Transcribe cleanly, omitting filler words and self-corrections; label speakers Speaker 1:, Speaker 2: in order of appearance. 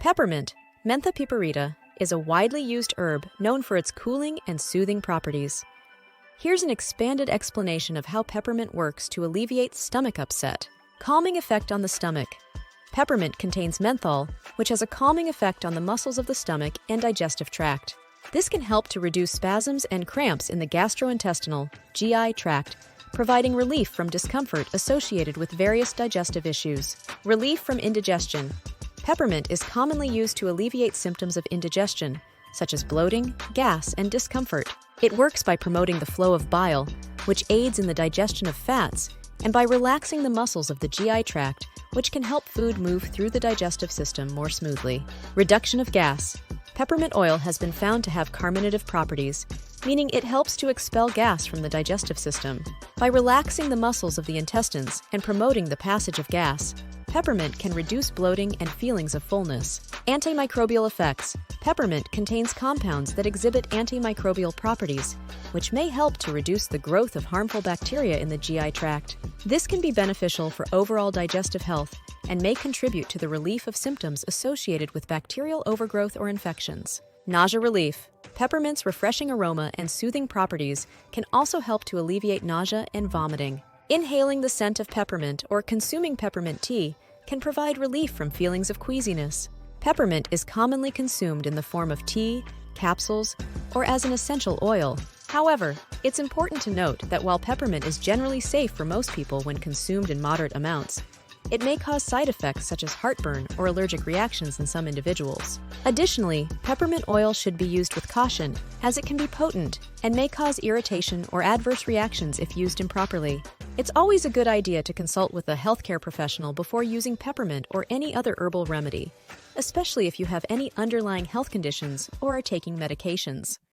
Speaker 1: Peppermint, Mentha piperita, is a widely used herb known for its cooling and soothing properties. Here's an expanded explanation of how peppermint works to alleviate stomach upset. Calming effect on the stomach. Peppermint contains menthol, which has a calming effect on the muscles of the stomach and digestive tract. This can help to reduce spasms and cramps in the gastrointestinal (GI) tract, providing relief from discomfort associated with various digestive issues. Relief from indigestion. Peppermint is commonly used to alleviate symptoms of indigestion, such as bloating, gas, and discomfort. It works by promoting the flow of bile, which aids in the digestion of fats, and by relaxing the muscles of the GI tract, which can help food move through the digestive system more smoothly. Reduction of gas. Peppermint oil has been found to have carminative properties, meaning it helps to expel gas from the digestive system. By relaxing the muscles of the intestines and promoting the passage of gas, peppermint can reduce bloating and feelings of fullness. Antimicrobial effects. Peppermint contains compounds that exhibit antimicrobial properties, which may help to reduce the growth of harmful bacteria in the GI tract. This can be beneficial for overall digestive health and may contribute to the relief of symptoms associated with bacterial overgrowth or infections. Nausea relief. Peppermint's refreshing aroma and soothing properties can also help to alleviate nausea and vomiting. Inhaling the scent of peppermint or consuming peppermint tea can provide relief from feelings of queasiness. Peppermint is commonly consumed in the form of tea, capsules, or as an essential oil. However, it's important to note that while peppermint is generally safe for most people when consumed in moderate amounts, it may cause side effects such as heartburn or allergic reactions in some individuals. Additionally, peppermint oil should be used with caution, as it can be potent and may cause irritation or adverse reactions if used improperly. It's always a good idea to consult with a healthcare professional before using peppermint or any other herbal remedy, especially if you have any underlying health conditions or are taking medications.